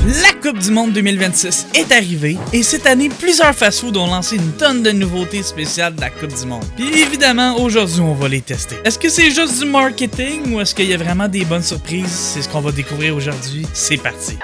La Coupe du Monde 2026 est arrivée et cette année, plusieurs fast-foods ont lancé une tonne de nouveautés spéciales de la Coupe du Monde. Puis évidemment, aujourd'hui, on va les tester. Est-ce que c'est juste du marketing ou est-ce qu'il y a vraiment des bonnes surprises? C'est ce qu'on va découvrir aujourd'hui. C'est parti!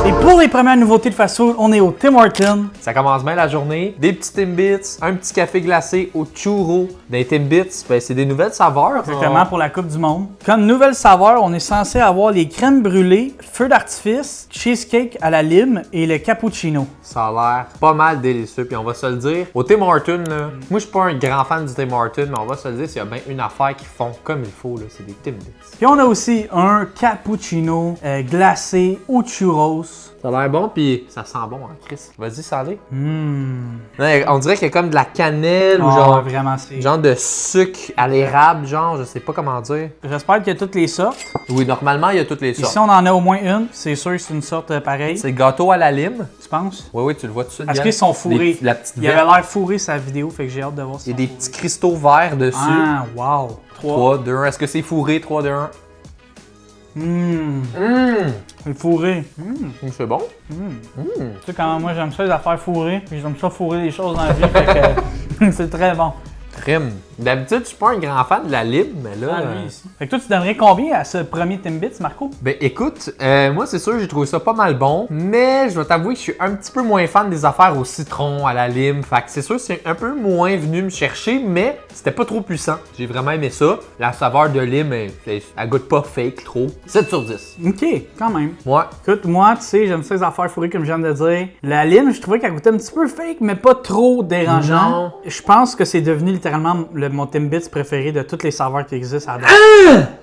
Et pour les premières nouveautés de fast-food, on est au Tim Hortons. Ça commence bien la journée. Des petits Timbits, un petit café glacé au churro. Des Timbits, ben, c'est des nouvelles saveurs. Exactement, pour la Coupe du Monde. Comme nouvelle saveur, on est censé avoir les crèmes brûlées, feu d'artifice, cheesecake à la lime et le cappuccino. Ça a l'air pas mal délicieux. Puis on va se le dire, au Tim Hortons, là, moi je suis pas un grand fan du Tim Hortons, mais on va se le dire, s'il y a bien une affaire qu'ils font comme il faut, là, c'est des Timbits. Puis on a aussi un cappuccino glacé au churros. Ça a l'air bon, puis ça sent bon, hein, Chris. Vas-y, salé. Ouais, on dirait qu'il y a comme de la cannelle ou genre, vraiment, c'est... genre de sucre à l'érable, genre, je sais pas comment dire. J'espère qu'il y a toutes les sortes. Oui, normalement, il y a toutes les sortes. Ici, on en a au moins une. C'est sûr que c'est une sorte pareille. C'est gâteau à la lime. Tu penses? Oui, oui, tu le vois tout de suite. Est-ce qu'ils sont fourrés? La petite Il avait l'air fourré sa vidéo, fait que j'ai hâte de voir ça. Il y a des petits cristaux verts dessus. Ah, wow. 3, 2, 1. Est-ce que c'est fourré? 3, 2, 1. C'est fourré. C'est bon. Tu sais, quand moi j'aime ça, les affaires fourrées, puis j'aime ça fourrer les choses dans la vie, fait que c'est très bon. Crème. D'habitude, je suis pas un grand fan de la lime, mais là. Lui ici. Fait que toi, tu donnerais combien à ce premier Timbits, Marco? Ben écoute, moi c'est sûr, j'ai trouvé ça pas mal bon, mais je vais t'avouer que je suis un petit peu moins fan des affaires au citron, à la lime. Fait que c'est sûr, c'est un peu moins venu me chercher, mais c'était pas trop puissant. J'ai vraiment aimé ça. La saveur de lime, elle goûte pas fake trop. 7 sur 10. Ok, quand même. Ouais. Écoute, moi, tu sais, j'aime ça les affaires fourrées comme je viens de dire. La lime, je trouvais qu'elle goûtait un petit peu fake, mais pas trop dérangeant. Non. Je pense que c'est devenu littéralement mon Timbits préféré de toutes les saveurs qui existent à date.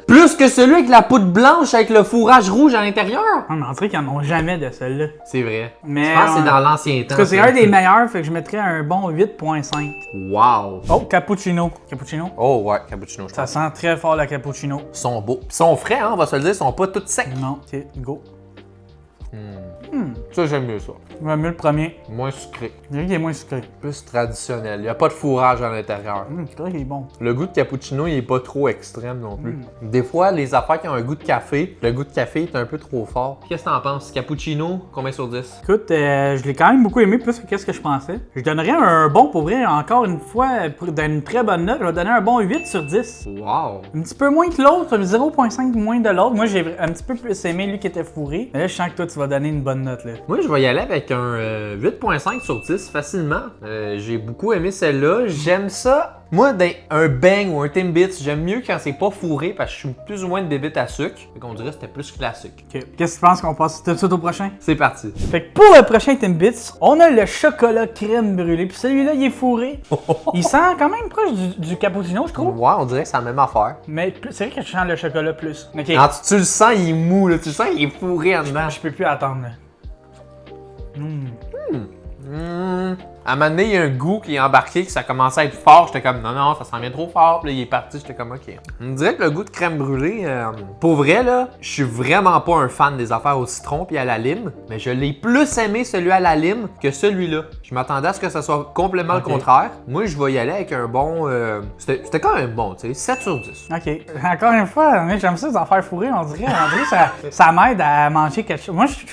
Plus que celui avec la poudre blanche avec le fourrage rouge à l'intérieur. On dirait qu'ils n'en ont jamais de celle-là. C'est vrai. Mais, je pense que c'est dans l'ancien temps. Parce que c'est un des meilleurs, fait que je mettrais un bon 8.5. Wow. Oh, cappuccino. Cappuccino. Oh ouais, cappuccino. Ça sent très fort le cappuccino. Ils sont beaux. Ils sont frais, hein, on va se le dire, ils sont pas tous secs. Non, ok, go. Ça, j'aime mieux ça. J'aime mieux le premier. Moins sucré. Je dirais qu'il est moins sucré. Plus traditionnel. Il n'y a pas de fourrage à l'intérieur. Je dirais qu'il est bon. Le goût de cappuccino, il est pas trop extrême non plus. Des fois, les affaires qui ont un goût de café, le goût de café est un peu trop fort. Qu'est-ce que t'en penses? Cappuccino, combien sur 10? Écoute, je l'ai quand même beaucoup aimé, plus que qu'est-ce que je pensais. Je donnerais un bon, pour vrai, encore une fois, pour donner une très bonne note, je vais donner un bon 8 sur 10. Wow! Un petit peu moins que l'autre, 0.5 moins de l'autre. Moi, j'ai un petit peu plus aimé lui qui était fourré. Mais là, je sens que toi, tu vas donner une bonne note, là. Moi, je vais y aller avec un 8.5 sur 10 facilement. J'ai beaucoup aimé celle-là. J'aime ça. Moi, un bang ou un Timbits, j'aime mieux quand c'est pas fourré parce que je suis plus ou moins de bébite à sucre. Fait qu'on dirait que c'était plus classique. Ok. Qu'est-ce que tu penses qu'on passe tout de suite au prochain? C'est parti. Fait que pour le prochain Timbits, on a le chocolat crème brûlée. Puis celui-là, il est fourré. Il sent quand même proche du cappuccino, je trouve. Ouais, on dirait que c'est la même affaire. Mais c'est vrai que je sens le chocolat plus. Ok. Quand tu le sens, il est mou, là. Tu le sens, il est fourré en dedans. Je peux plus attendre, là. À un moment donné, il y a un goût qui est embarqué, que ça commençait à être fort. J'étais comme, non, ça sent bien trop fort. Puis là, il est parti, j'étais comme, ok. On dirait que le goût de crème brûlée, pour vrai, là, je suis vraiment pas un fan des affaires au citron puis à la lime. Mais je l'ai plus aimé celui à la lime que celui-là. Je m'attendais à ce que ça soit complètement le contraire. Moi, je vais y aller avec un bon. C'était quand même bon, tu sais, 7 sur 10. Ok. Encore une fois, j'aime ça, les affaires fourrées, on dirait ça m'aide à manger quelque chose. Moi, je sais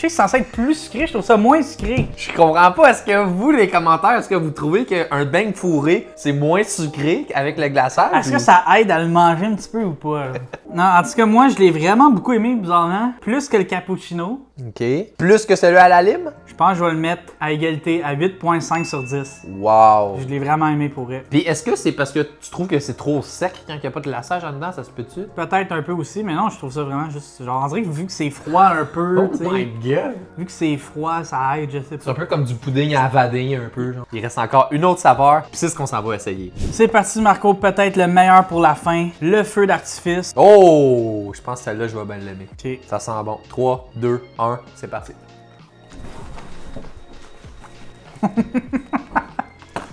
que c'est censé être plus sucré, je trouve ça moins sucré. Je comprends pas. Est-ce que vous, les commentaires, est-ce que vous trouvez qu'un bang fourré, c'est moins sucré qu'avec le glaçage? Est-ce que ça aide à le manger un petit peu ou pas? Non, en tout cas, moi, je l'ai vraiment beaucoup aimé, bizarrement. Plus que le cappuccino. OK. Plus que celui à la lime? Je pense que je vais le mettre à égalité à 8.5 sur 10. Wow. Je l'ai vraiment aimé pour vrai. Puis est-ce que c'est parce que tu trouves que c'est trop sec quand il n'y a pas de glaçage en dedans? Ça se peut-tu? Peut-être un peu aussi, mais non, je trouve ça vraiment juste. Genre, on dirait que vu que c'est froid un peu, tu sais. Oh my god! Vu que c'est froid, ça aide, je sais C'est un pas. peu comme du pudding à vadin un peu. Genre. Il reste encore une autre saveur, puis c'est ce qu'on s'en va essayer. C'est parti, Marco, peut-être le meilleur pour la fin, le feu d'artifice. Oh! Je pense que celle-là, je vais bien l'aimer. Ok. Ça sent bon. 3, 2, 1, c'est parti.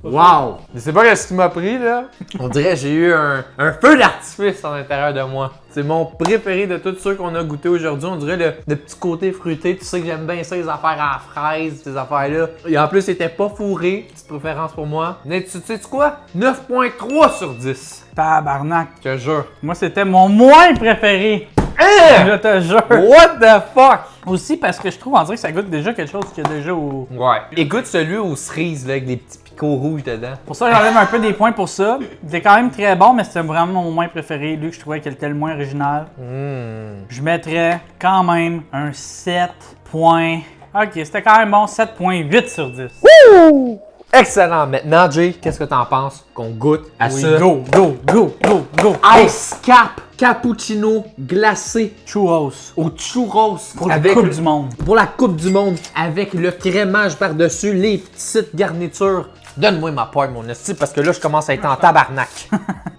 Wow! Je sais pas ce qui m'a pris, là. On dirait que j'ai eu un feu d'artifice à l'intérieur de moi. C'est mon préféré de tous ceux qu'on a goûté aujourd'hui. On dirait le petit côté fruité. Tu sais que j'aime bien ça, les affaires à la fraise, ces affaires-là. Et en plus, c'était pas fourré. Petite préférence pour moi. Mais tu sais quoi? 9.3 sur 10. Tabarnak. Je te jure. Moi, c'était mon moins préféré. Hein? Je te jure. What the fuck? Aussi parce que je trouve, on dirait que ça goûte déjà quelque chose qu'il y a déjà au... Ouais. Écoute celui aux cerises, là, avec des petits picots rouges dedans. Pour ça, j'enlève un peu des points pour ça. C'était quand même très bon, mais c'était vraiment mon moins préféré. Lui, que je trouvais qu'il était le moins original. Je mettrais quand même un 7 points. Ok, c'était quand même bon, 7.8 sur 10. Wouh! Excellent. Maintenant, Jay, qu'est-ce que t'en penses qu'on goûte à Oui, ça? go, go, go, go, go. Ice Cap cappuccino glacé Churros. au churros Pour la Coupe du Monde. Pour la Coupe du Monde avec le crémage par-dessus, les petites garnitures. Donne-moi ma part, mon esti, parce que là, je commence à être en tabarnak.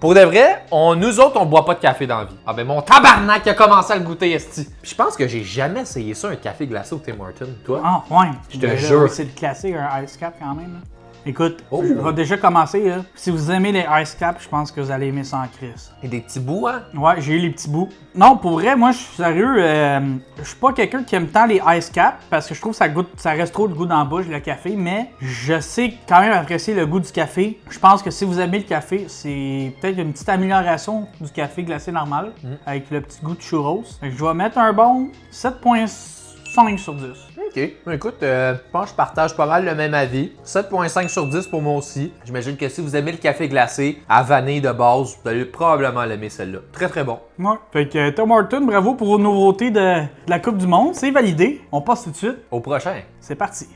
Pour de vrai, nous autres, on boit pas de café dans la vie. Ah ben, mon tabarnak a commencé à le goûter, esti. Puis je pense que j'ai jamais essayé ça, un café glacé au Tim Hortons. Toi? Ah, ouais. Je te Mais là, jure. C'est le classique, un Ice Cap quand même. Là. Écoute, Oh. je vais déjà commencer. Là. Si vous aimez les Ice Cap, je pense que vous allez aimer ça en crise. Et des petits bouts, hein? Ouais, j'ai eu les petits bouts. Non, pour vrai, moi, je suis sérieux. Je suis pas quelqu'un qui aime tant les Ice Cap parce que je trouve que ça reste trop de goût dans la bouche, le café. Mais je sais quand même apprécier le goût du café. Je pense que si vous aimez le café, c'est peut-être une petite amélioration du café glacé normal avec le petit goût de churros. Fait que je vais mettre un bon 7.5 sur 10. Ok. Écoute, je pense que je partage pas mal le même avis. 7.5 sur 10 pour moi aussi. J'imagine que si vous aimez le café glacé à vanille de base, vous allez probablement l'aimer celle-là. Très très bon. Ouais. Fait que Tim Hortons, bravo pour vos nouveautés de la Coupe du Monde. C'est validé. On passe tout de suite. Au prochain. C'est parti.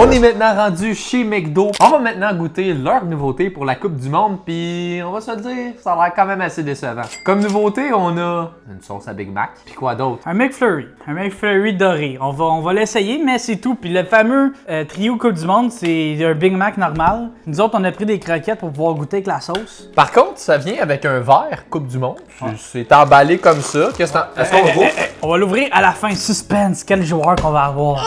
On est maintenant rendu chez McDo. On va maintenant goûter leur nouveauté pour la Coupe du Monde, puis on va se le dire, ça a l'air quand même assez décevant. Comme nouveauté, on a une sauce à Big Mac, puis quoi d'autre? Un McFlurry. Un McFlurry doré. On va l'essayer, mais c'est tout. Puis le fameux trio Coupe du Monde, c'est un Big Mac normal. Nous autres, on a pris des croquettes pour pouvoir goûter avec la sauce. Par contre, ça vient avec un verre Coupe du Monde. C'est emballé comme ça. Est-ce qu'on roule? On va l'ouvrir à la fin. Suspense. Quel joueur qu'on va avoir?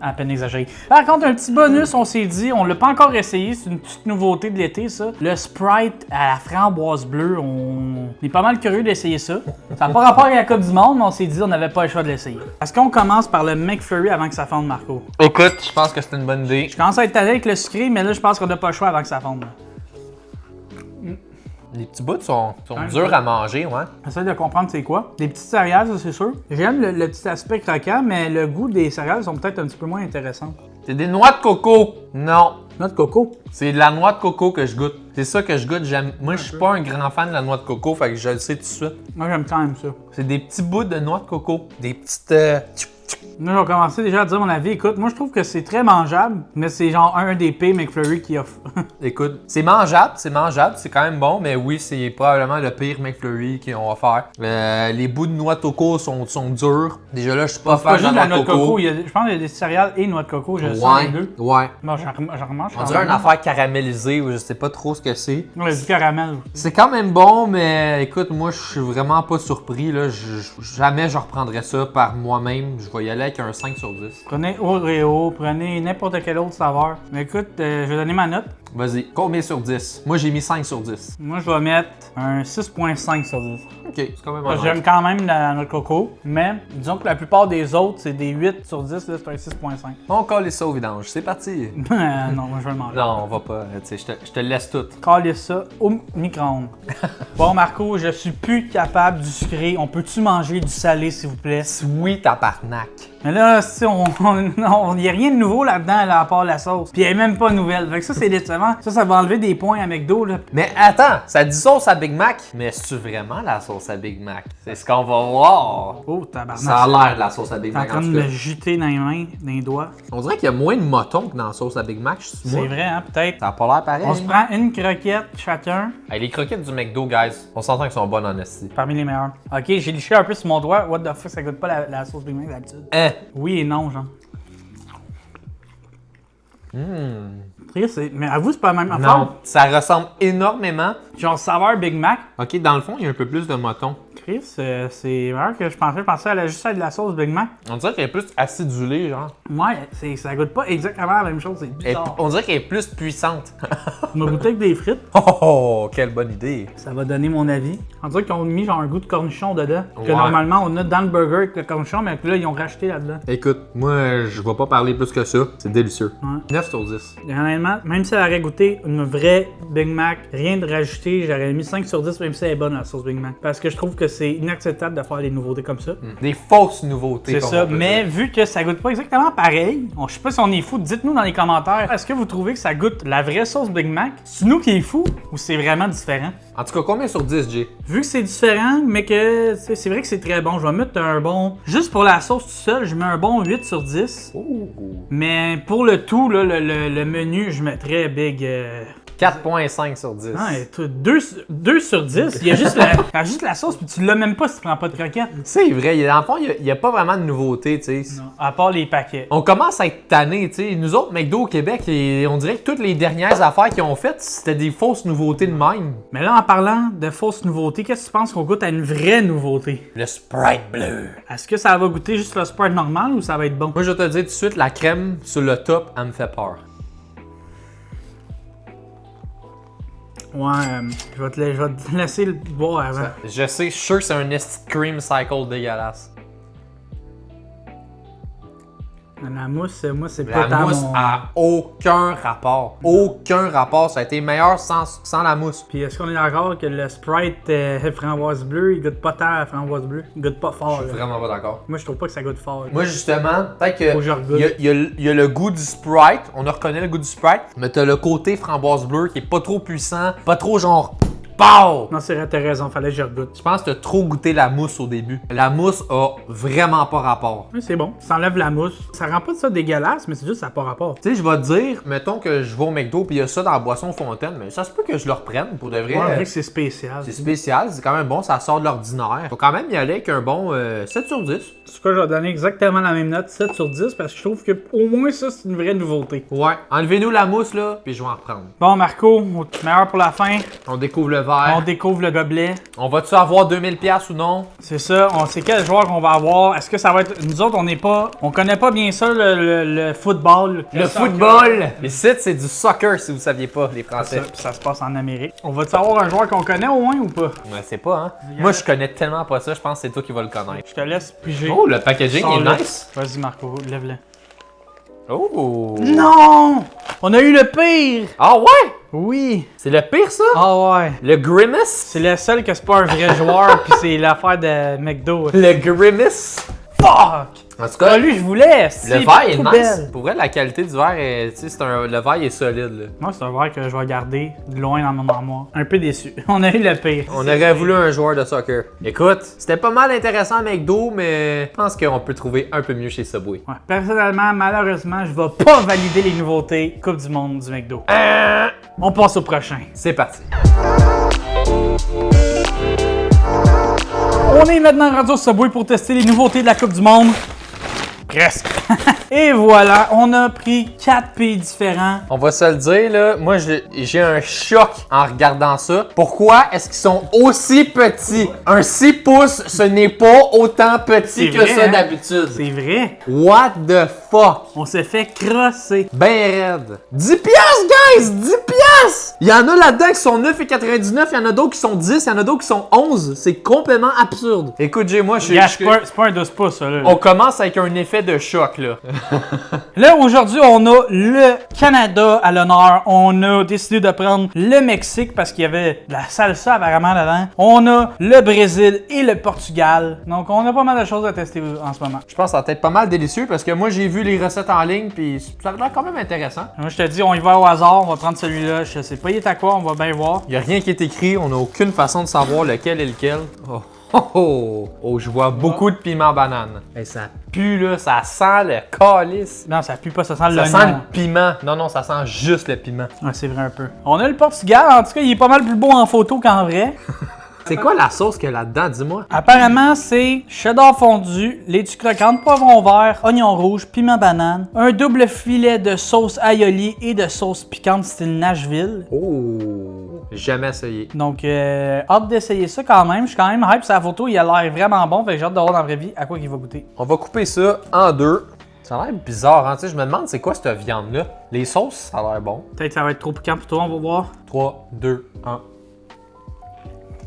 À peine exagéré. Par contre, un petit bonus, on s'est dit, on l'a pas encore essayé, c'est une petite nouveauté de l'été, ça. Le Sprite à la framboise bleue, on est pas mal curieux d'essayer ça. Ça n'a pas rapport avec la Coupe du Monde, mais on s'est dit, on n'avait pas le choix de l'essayer. Est-ce qu'on commence par le McFlurry avant que ça fonde, Marco? Écoute, je pense que c'est une bonne idée. Je commence à être tanné avec le sucré, mais là, je pense qu'on n'a pas le choix avant que ça fonde. Les petits bouts sont durs à manger, ouais. J'essaie de comprendre c'est quoi. Des petites céréales, ça c'est sûr. J'aime le petit aspect croquant, mais le goût des céréales sont peut-être un petit peu moins intéressants. C'est des noix de coco. Non. Noix de coco. C'est de la noix de coco que je goûte. C'est ça que je goûte. Moi, je suis pas un grand fan de la noix de coco, fait que je le sais tout de suite. Moi, j'aime quand même ça. C'est des petits bouts de noix de coco. Des petites... Là, je vais commencer déjà à dire mon avis. Écoute, moi, je trouve que c'est très mangeable, mais c'est genre un des pires McFlurry qui offre. Écoute, c'est mangeable, c'est quand même bon, mais oui, c'est probablement le pire McFlurry qu'ils ont offert. Les bouts de noix de coco sont durs. Déjà là, je suis pas Pas fan juste de la noix de coco. Je pense qu'il y a des céréales et noix de coco. Je sens les deux. Ouais. Bon, j'en remange. On dirait une affaire caramélisée ou je sais pas trop ce que c'est. Ouais, du caramel. C'est quand même bon, mais écoute, moi je suis vraiment pas surpris. Là. Jamais je reprendrais ça par moi-même. Je vais y aller avec un 5 sur 10. Prenez Oreo, prenez n'importe quelle autre saveur. Mais écoute, je vais donner ma note. Vas-y, combien sur 10? Moi j'ai mis 5 sur 10. Moi, je vais mettre un 6.5 sur 10. Ok, c'est quand même J'aime quand même la noix de coco, mais disons que la plupart des autres, c'est des 8 sur 10, là, c'est un 6.5. On colle ça au vidange, c'est parti. Non, moi je vais le manger. Non, on va pas. Tu sais, je te le laisse tout. Calez ça au micro-ondes. Bon, Marco, je suis plus capable du sucré. On peut-tu manger du salé, s'il vous plaît? Oui, tabarnak. Mais là, si il n'y a rien de nouveau là-dedans, là, à part la sauce. Puis elle est même pas nouvelle. Fait que ça, c'est décevant. Ça va enlever des points à McDo, là. Mais attends, ça dit sauce à Big Mac, mais c'est-tu vraiment la sauce à Big Mac? C'est ce qu'on va voir. Oh, tabarnak. Ça a l'air de la sauce à Big T'es en Mac, en train de tout me cas. jeter dans les mains, dans les doigts. On dirait qu'il y a moins de motons que dans la sauce à Big Mac, je suis C'est vrai, hein, peut-être. Ça a pas l'air pareil. On se prend une croquette chacun, Hey, les croquettes du McDo, guys, on s'entend qu'elles sont bonnes en esti. parmi les meilleures. Ok, j'ai liché un peu sur mon doigt. What the fuck, ça goûte pas la sauce Big Mac d'habitude. Hein? Oui et non, genre. Mais avoue, c'est pas la même affaire. Non, ça ressemble énormément. Genre saveur Big Mac. Ok, dans le fond, il y a un peu plus de motons. Chris, c'est meilleur que je pensais. Je pensais qu'elle allait juste être de la sauce Big Mac. On dirait qu'elle est plus acidulée, genre. Ouais, ça goûte pas exactement la même chose, c'est bizarre. On dirait qu'elle est plus puissante. On m'a goûté avec des frites, Oh, quelle bonne idée. ça va donner mon avis. On dirait qu'ils ont mis genre un goût de cornichon dedans. Que Ouais. normalement on a dans le burger avec le cornichon, mais que là ils ont racheté là-dedans. Écoute, moi, je vais pas parler plus que ça. C'est délicieux. Ouais. 9 sur 10. Et honnêtement, même si elle aurait goûté une vraie Big Mac, rien de rajouté, j'aurais mis 5 sur 10 même si elle est bonne la sauce Big Mac. Parce que je trouve que c'est inacceptable de faire des nouveautés comme ça. Des fausses nouveautés. C'est comme ça, on peut mais dire. vu que ça goûte pas exactement pareil, je sais pas si on est fou, dites-nous dans les commentaires, est-ce que vous trouvez que ça goûte la vraie sauce Big Mac? C'est nous qui est fou ou c'est vraiment différent? En tout cas, combien sur 10, Jay? Vu que c'est différent, mais que c'est vrai que c'est très bon, je vais mettre un bon... Juste pour la sauce tout seul, je mets un bon 8 sur 10. Oh. Mais pour le tout, là, le menu, je mettrais Big... 4.5 sur 10. Ouais, 2 sur 10, il y a juste la sauce, puis tu l'as même pas si tu prends pas de croquettes. C'est vrai, dans le fond, il y a pas vraiment de nouveauté, tu sais. Non, à part les paquets. On commence à être tannés, tu sais. Nous autres, McDo au Québec, on dirait que toutes les dernières affaires qu'ils ont faites, c'était des fausses nouveautés de même. Mais là, en parlant de fausses nouveautés, qu'est-ce que tu penses qu'on goûte à une vraie nouveauté? Le Sprite bleu. Est-ce que ça va goûter juste le Sprite normal ou ça va être bon? Moi, je vais te dire tout de suite, la crème sur le top, elle me fait peur. Ouais, je vais te laisser le boire avant. Je sais, je suis sûr que c'est un esti cream cycle dégueulasse. La mousse, moi, c'est pas La tant mousse mon... a aucun rapport. Aucun rapport. Ça a été meilleur sans la mousse. Puis est-ce qu'on est d'accord que le Sprite framboise bleue, il goûte pas tant à la framboise bleue? Il goûte pas fort, Je suis là. vraiment pas d'accord. Moi, je trouve pas que ça goûte fort. Moi, justement, peut-être que Faut que je regoute. il y a le goût du Sprite. On reconnaît le goût du Sprite. Mais t'as le côté framboise bleue qui est pas trop puissant. Pas trop genre... Pow! Non, c'est vrai, t'as raison, fallait que je regoute. Je pense que t'as trop goûté la mousse au début. La mousse a vraiment pas rapport. Oui, c'est bon. Ça enlève la mousse. Ça rend pas ça dégueulasse, mais c'est juste que ça n'a pas rapport. Tu sais, je vais te dire, mettons que je vais au McDo pis il y a ça dans la boisson fontaine, mais ça se peut que je le reprenne pour de vrai. Ouais, on dirait que c'est spécial. C'est spécial, c'est quand même bon, ça sort de l'ordinaire. Faut quand même y aller avec un bon 7 sur 10. En tout cas, je vais donner exactement la même note, 7 sur 10, parce que je trouve que au moins ça, c'est une vraie nouveauté. Ouais, enlevez-nous la mousse là, puis je vais en reprendre. Bon, Marco, meilleur pour la fin. On découvre le verre. On découvre le gobelet. On va-tu avoir 2000$ ou non? C'est ça, on sait quel joueur qu'on va avoir. Est-ce que ça va être. Nous autres, on connaît pas bien ça, le football. Le football! Les sites, c'est du soccer si vous saviez pas, les Français. Ça se passe en Amérique. On va-tu avoir un joueur qu'on connaît au moins ou pas? Ouais, c'est pas, hein? Moi, je connais tellement pas ça, je pense que c'est toi qui vas le connaître. Je te laisse piger. Oh, le packaging Sors-le. est nice! Vas-y, Marco, lève-le. Oh! Non! On a eu le pire! Ah ouais? Oui! C'est le pire, ça? Ah ouais! Le Grimace? C'est le seul que c'est pas un vrai joueur, puis c'est l'affaire de McDo. Le Grimace? Fuck! En tout Ah, cas, lui, je voulais! le verre est nice. Pour vrai, la qualité du verre, est, tu sais, le verre est solide. Là. Moi, c'est un verre que je vais garder de loin dans mon armoire. Un peu déçu. On a eu le pire. On aurait voulu un joueur de soccer. Écoute, c'était pas mal intéressant à McDo, mais je pense qu'on peut trouver un peu mieux chez Subway. Ouais, personnellement, malheureusement, je vais pas valider les nouveautés Coupe du Monde du McDo. On passe au prochain. C'est parti. On est maintenant rendu au Subway pour tester les nouveautés de la Coupe du Monde. Presque. Et voilà, on a pris 4 pays différents. On va se le dire, là, moi j'ai un choc en regardant ça. Pourquoi est-ce qu'ils sont aussi petits? Un 6 pouces, ce n'est pas autant petit C'est que vrai, ça hein? d'habitude. C'est vrai. What the fuck? On s'est fait crosser. Ben raide. 10 piastres, guys! 10 piastres! Il y en a là-dedans qui sont 9,99, il y en a d'autres qui sont 10, il y en a d'autres qui sont 11. C'est complètement absurde. Écoute, Jay, moi, Gars, c'est pas un 12 pouces, ça, là. on commence avec un effet de choc, là. Là, aujourd'hui, on a le Canada à l'honneur. On a décidé de prendre le Mexique parce qu'il y avait de la salsa apparemment dedans. On a le Brésil et le Portugal. Donc, on a pas mal de choses à tester en ce moment. Je pense que ça va être pas mal délicieux parce que moi, j'ai vu les recettes en ligne, puis ça a l'air quand même intéressant. Moi, je te dis, on y va au hasard. On va prendre celui-là. Je sais pas, il est à quoi. On va bien voir. Il n'y a rien qui est écrit, on n'a aucune façon de savoir lequel est lequel. Oh, oh, oh, oh je vois beaucoup de piment banane. Et ça pue, là, ça sent le calice. Non, ça pue pas. Ça sent Ça l'oignon. sent le piment. Non, non, ça sent juste le piment. Ouais, c'est vrai un peu. On a le Portugal. En tout cas, il est pas mal plus beau en photo qu'en vrai. C'est quoi la sauce qu'il y a là-dedans, dis-moi? Apparemment, c'est cheddar fondu, laitue croquante, poivron vert, oignon rouge, piment banane, un double filet de sauce aioli et de sauce piquante style Nashville. Oh! Jamais essayé. Donc, hâte d'essayer ça quand même. Je suis quand même hype sur la photo. Il a l'air vraiment bon. Fait que j'ai hâte de voir dans la vraie vie à quoi il va goûter. On va couper ça en deux. Ça a l'air bizarre, hein? Tu sais, je me demande c'est quoi cette viande-là. Les sauces, ça a l'air bon. Peut-être que ça va être trop piquant pour toi, on va voir. 3, 2, 1.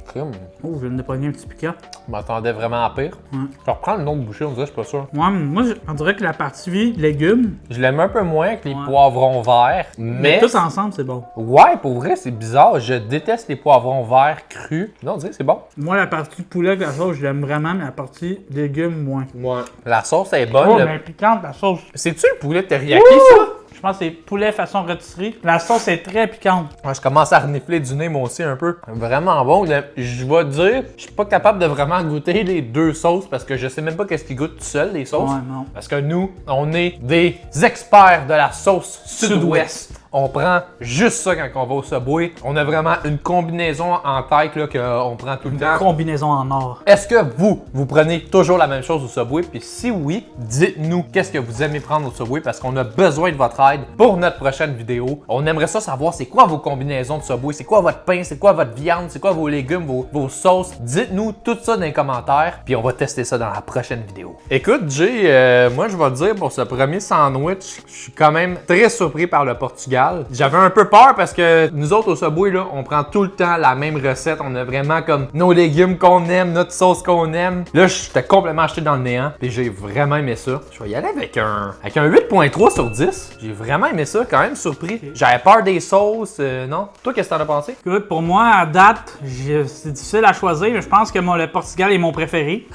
Crime. Oh, je viens de pogner un petit piquant. Je m'attendais vraiment à pire. Ouais. Je reprends le nom de bouchée, on dirait, je suis pas sûr. Ouais, moi, on dirait que la partie légumes, Je l'aime un peu moins que les Ouais. poivrons verts, mais... tous ensemble, c'est bon. Ouais, pour vrai, c'est bizarre. Je déteste les poivrons verts crus. Non, on dirait que c'est bon. Moi, la partie poulet avec la sauce, je l'aime vraiment, mais la partie légumes, moins. Ouais. La sauce est bonne. Oh, le- mais piquante, la sauce. C'est-tu le poulet teriyaki, ça? Je pense que c'est poulet façon rôtisserie. La sauce est très piquante. Ouais, je commence à renifler du nez, moi aussi, un peu. Vraiment bon. Je vais te dire, je suis pas capable de vraiment goûter les deux sauces parce que je sais même pas qu'est-ce qui goûte tout seul, les sauces. Ouais, non. Parce que nous, on est des experts de la sauce sud-ouest. On prend juste ça quand on va au Subway. On a vraiment une combinaison en tête là, qu'on prend tout le temps. Combinaison en or. Est-ce que vous prenez toujours la même chose au Subway? Puis si oui, dites-nous qu'est-ce que vous aimez prendre au Subway parce qu'on a besoin de votre aide pour notre prochaine vidéo. On aimerait ça savoir c'est quoi vos combinaisons de Subway, c'est quoi votre pain, c'est quoi votre viande, c'est quoi vos légumes, vos sauces. Dites-nous tout ça dans les commentaires, puis on va tester ça dans la prochaine vidéo. Écoute, Jay, moi je vais te dire pour ce premier sandwich, je suis quand même très surpris par le Portugal. J'avais un peu peur parce que nous autres au Subway, là, on prend tout le temps la même recette. On a vraiment comme nos légumes qu'on aime, notre sauce qu'on aime. Là, j'étais complètement acheté dans le néant. Puis j'ai vraiment aimé ça. Je vais y aller avec un 8.3 sur 10. J'ai vraiment aimé ça, quand même surpris. J'avais peur des sauces, non? Toi, qu'est-ce que t'en as pensé? Écoute, pour moi, à date, c'est difficile à choisir, mais je pense que le Portugal est mon préféré.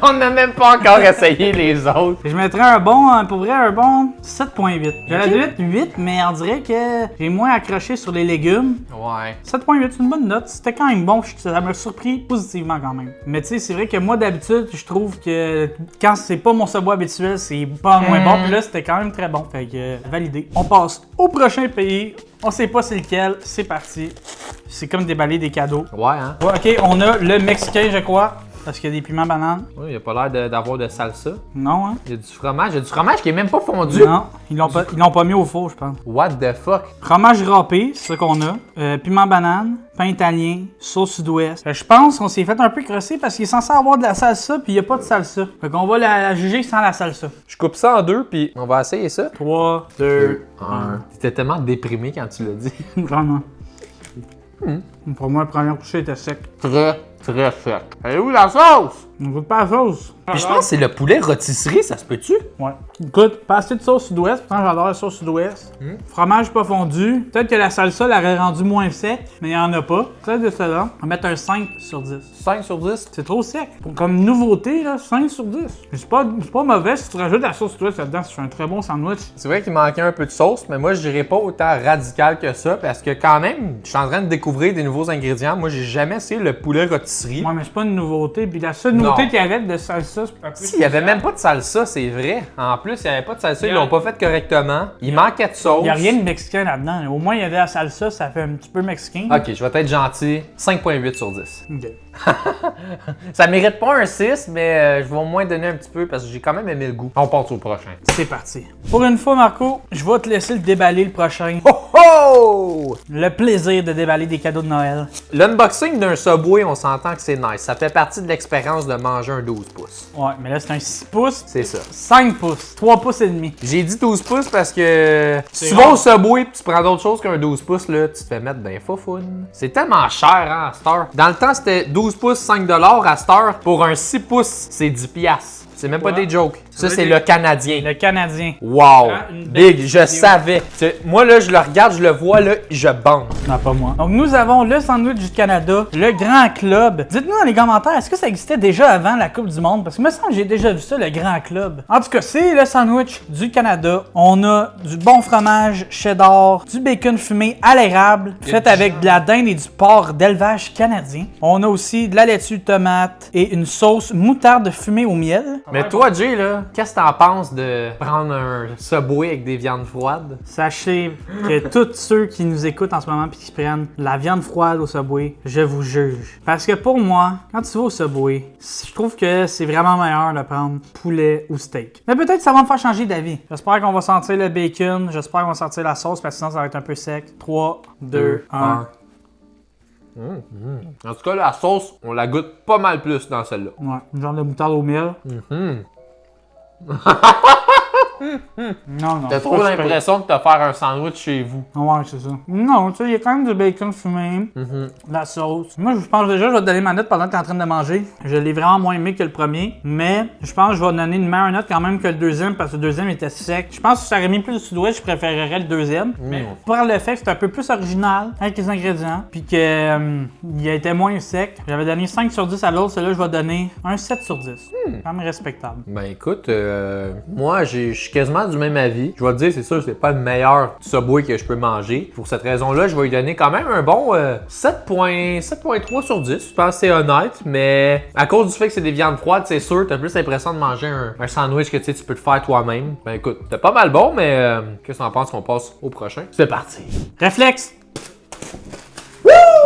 On n'a même pas encore essayé les autres. Je mettrais pour vrai, un bon 7.8. J'aurais dû mettre 8, mais on dirait que j'ai moins accroché sur les légumes. Ouais. 7.8, c'est une bonne note. C'était quand même bon. Ça m'a surpris positivement quand même. Mais tu sais, c'est vrai que moi, d'habitude, je trouve que quand c'est pas mon Subway habituel, c'est pas moins bon. Puis là, c'était quand même très bon. Fait que validé. On passe au prochain pays. On sait pas c'est lequel. C'est parti. C'est comme déballer des cadeaux. Ouais, hein? Ouais, ok, on a le Mexicain, je crois. Parce qu'il y a des piments bananes. Ouais, il a pas l'air d'avoir de salsa. Non, hein? Il y a du fromage. Il y a du fromage qui est même pas fondu. Non, ils l'ont pas mis au four, je pense. What the fuck? Fromage râpé, c'est ça qu'on a. Piment banane, pain italien, sauce sud-ouest. Je pense qu'on s'est fait un peu crosser parce qu'il est censé avoir de la salsa puis il n'y a pas de salsa. Fait qu'on va la juger sans la salsa. Je coupe ça en deux, puis on va essayer ça. 3, 2, 1. T'étais tellement déprimé quand tu l'as dit. 1. Vraiment. Pour moi, le premier coucher était sec. Très, très sec. Elle est où la sauce? On goûte pas la sauce. Puis je pense que c'est le poulet rôtisserie, ça se peut-tu? Ouais. Écoute, pas assez de sauce sud-ouest. Pourtant, j'adore la sauce sud-ouest. Fromage pas fondu. Peut-être que la salsa l'aurait rendu moins sec, mais il n'y en a pas. Très décevant. On va mettre un 5 sur 10. 5 sur 10? C'est trop sec. Comme nouveauté, là, 5 sur 10. C'est pas mauvais si tu rajoutes la sauce sud-ouest là-dedans. C'est un très bon sandwich. C'est vrai qu'il manquait un peu de sauce, mais moi je dirais pas autant radical que ça, parce que quand même, je suis en train de découvrir des nouveaux ingrédients. Moi j'ai jamais essayé le poulet rôtisserie. Ouais, mais c'est pas une nouveauté. Puis la seule nouveauté qu'il y avait de salsa, c'est un peu. Si, il y avait même pas de salsa, c'est vrai. En plus, il y avait pas de salsa, ils l'ont pas fait correctement. Il manquait de sauce. Il n'y a rien de mexicain là-dedans. Au moins, il y avait la salsa, ça fait un petit peu mexicain. Ok, je vais être gentil. 5.8 sur 10. Ok. Ça mérite pas un 6, mais je vais au moins donner un petit peu parce que j'ai quand même aimé le goût. On passe au prochain. C'est parti. Pour une fois, Marco, je vais te laisser le déballer le prochain. Oh oh! Le plaisir de déballer des cadeaux de Noël. L'unboxing d'un Subway, on s'entend que c'est nice. Ça fait partie de l'expérience de manger un 12 pouces. Ouais, mais là, c'est un 6 pouces. C'est ça. 5 pouces. 3 pouces et demi. J'ai dit 12 pouces parce que C'est tu vas rare. au Subway et tu prends d'autres choses qu'un 12 pouces, là, tu te fais mettre d'un foufoune. C'est tellement cher, hein, à cette heure. Dans le temps, c'était 12 pouces, 5 $. À cette heure, pour un 6 pouces, c'est 10 piastres. C'est même pas Ouais. des jokes. Ça, veut c'est dire- le Canadien. Le Canadien. Wow! Ah, une belle Big, je vidéo. savais. Moi, là, je le regarde, je le vois, là, je bande. Non, pas moi. Donc, nous avons le sandwich du Canada, le Grand Club. Dites-nous dans les commentaires, est-ce que ça existait déjà avant la Coupe du Monde? Parce que me semble que j'ai déjà vu ça, le Grand Club. En tout cas, c'est le sandwich du Canada. On a du bon fromage cheddar, du bacon fumé à l'érable, fait avec de la dinde et du porc d'élevage canadien. On a aussi de la laitue, tomate et une sauce moutarde fumée au miel. Mais toi, Jay, là, qu'est-ce que t'en penses de prendre un Subway avec des viandes froides? Sachez que tous ceux qui nous écoutent en ce moment et qui prennent la viande froide au Subway, je vous juge. Parce que pour moi, quand tu vas au Subway, je trouve que c'est vraiment meilleur de prendre poulet ou steak. Mais peut-être que ça va me faire changer d'avis. J'espère qu'on va sentir le bacon, j'espère qu'on va sentir la sauce parce que sinon ça va être un peu sec. 3, 2, 1. En tout cas, la sauce, on la goûte pas mal plus dans celle-là. Ouais, une genre de moutarde au miel. Non, T'as c'est trop pas super. l'impression de te faire un sandwich chez vous. Ouais, c'est ça. Non, tu sais, il y a quand même du bacon fumé, la sauce. Moi, je pense déjà, je vais te donner ma note pendant que t'es en train de manger. Je l'ai vraiment moins aimé que le premier, mais je pense que je vais donner une meilleure note quand même que le deuxième parce que le deuxième était sec. Je pense que si ça aurait mis plus de sud-ouest, je préférerais le deuxième. Mais par le fait que c'est un peu plus original avec les ingrédients, puis que il était moins sec, j'avais donné 5 sur 10 à l'autre, celui-là, je vais donner un 7 sur 10. Quand même respectable. Ben écoute, moi je suis quasiment du même avis. Je vais te dire, c'est sûr, c'est pas le meilleur Subway que je peux manger. Pour cette raison-là, je vais lui donner quand même un bon 7.3 sur 10. Je pense que c'est honnête, mais à cause du fait que c'est des viandes froides, c'est sûr, t'as plus l'impression de manger un sandwich que tu peux te faire toi-même. Ben écoute, t'es pas mal bon, mais qu'est-ce que t'en penses qu'on passe au prochain? C'est parti! Réflexe!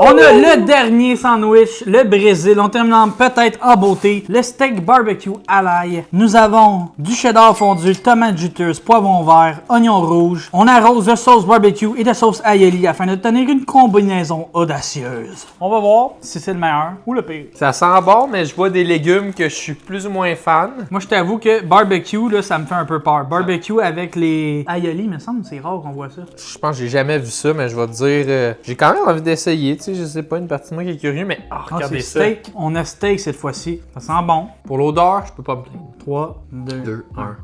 On a le dernier sandwich, le Brésil. On termine peut-être en beauté, le steak barbecue à l'ail. Nous avons du cheddar fondu, tomates juteuses, poivron vert, oignon rouge. On arrose de sauce barbecue et de sauce aioli afin de tenir une combinaison audacieuse. On va voir si c'est le meilleur ou le pire. Ça sent bon, mais je vois des légumes que je suis plus ou moins fan. Moi, je t'avoue que barbecue, là, ça me fait un peu peur. Barbecue avec les aioli, il me semble que c'est rare qu'on voit ça. Je pense que j'ai jamais vu ça, mais je vais te dire, j'ai quand même envie d'essayer, tu sais, je sais pas, une partie de moi qui est curieux, mais regardez ça. Steak. On a steak cette fois-ci. Ça sent bon. Pour l'odeur, je peux pas me plaindre. 3, 2, 1.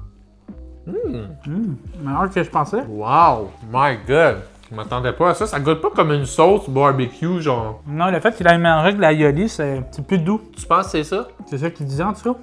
Meilleur que je pensais. Wow! My God! Je m'attendais pas à ça. Ça goûte pas comme une sauce barbecue, genre. Non, le fait qu'il ait mélangé avec l'aioli, c'est plus doux. Tu penses que c'est ça? C'est ça qu'il disait en tout cas.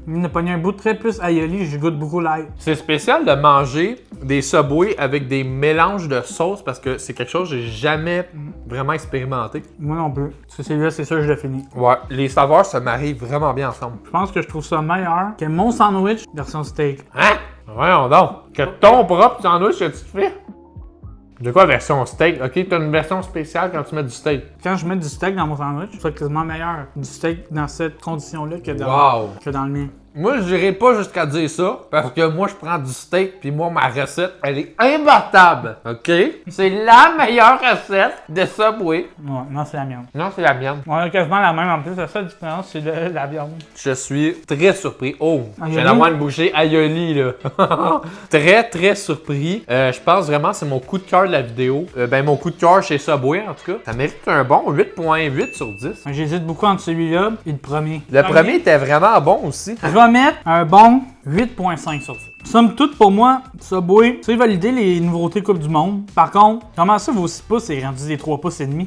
Il a pogné un bout de très plus aioli, je goûte beaucoup l'ail. C'est spécial de manger des Subway avec des mélanges de sauces parce que c'est quelque chose que j'ai jamais vraiment expérimenté. Moi non plus. Parce que celui-là, c'est sûr que je l'ai fini. Ouais, les saveurs se marient vraiment bien ensemble. Je pense que je trouve ça meilleur que mon sandwich version steak. Hein? Voyons donc! Que ton propre sandwich que tu te fais? De quoi version steak? Ok, t'as une version spéciale quand tu mets du steak. Quand je mets du steak dans mon sandwich, je trouve ça quasiment meilleur du steak dans cette condition-là que dans le mien. Moi, je dirais pas jusqu'à dire ça, parce que moi, je prends du steak, puis moi, ma recette, elle est imbattable, ok? C'est la meilleure recette de Subway. Ouais, non, c'est la mienne. Non, c'est la mienne. On a quasiment la même en plus, la seule différence, c'est la viande. Je suis très surpris. Oh, je viens Aioli? d'avoir une bouchée aioli, là. Très, très surpris. Je pense vraiment que c'est mon coup de cœur de la vidéo. Mon coup de cœur chez Subway, en tout cas. Ça mérite un bon 8.8 sur 10. J'hésite beaucoup entre celui-là et le premier. Le premier était vraiment bon aussi. Je vais mettre un bon 8.5 sur 10. Somme toute, pour moi, Subway, tu sais, valider les nouveautés Coupe du Monde. Par contre, comment ça, vos 6 pouces est rendu des 3 pouces et demi?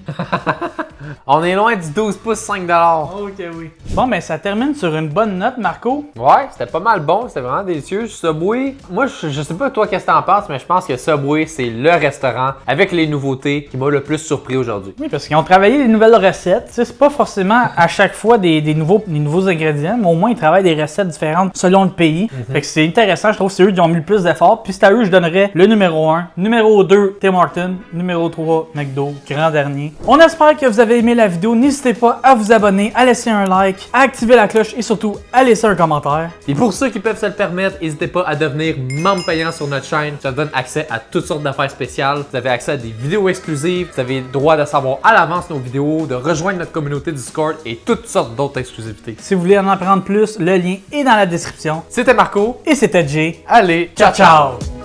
On est loin du 12 pouces 5$. Ok, oui. Bon, ben, ça termine sur une bonne note, Marco. Ouais, c'était pas mal bon, c'était vraiment délicieux. Subway, moi, je sais pas toi qu'est-ce que t'en penses, mais je pense que Subway, c'est le restaurant avec les nouveautés qui m'a le plus surpris aujourd'hui. Oui, parce qu'ils ont travaillé des nouvelles recettes. Tu sais, c'est pas forcément à chaque fois des nouveaux ingrédients, mais au moins, ils travaillent des recettes différentes selon le pays. Fait que c'est intéressant, je trouve que c'est eux qui ont mis le plus d'efforts. Puis c'est à eux, je donnerais le numéro 1, numéro 2, Tim Hortons, numéro 3, McDo, grand dernier. On espère que vous avez aimé la vidéo. N'hésitez pas à vous abonner, à laisser un like, à activer la cloche et surtout à laisser un commentaire. Et pour ceux qui peuvent se le permettre, n'hésitez pas à devenir membre payant sur notre chaîne. Ça donne accès à toutes sortes d'affaires spéciales. Vous avez accès à des vidéos exclusives. Vous avez le droit de savoir à l'avance nos vidéos, de rejoindre notre communauté Discord et toutes sortes d'autres exclusivités. Si vous voulez en apprendre plus, le lien est dans la description. C'était Marco. Et c'était Jay. Allez, Ciao, ciao!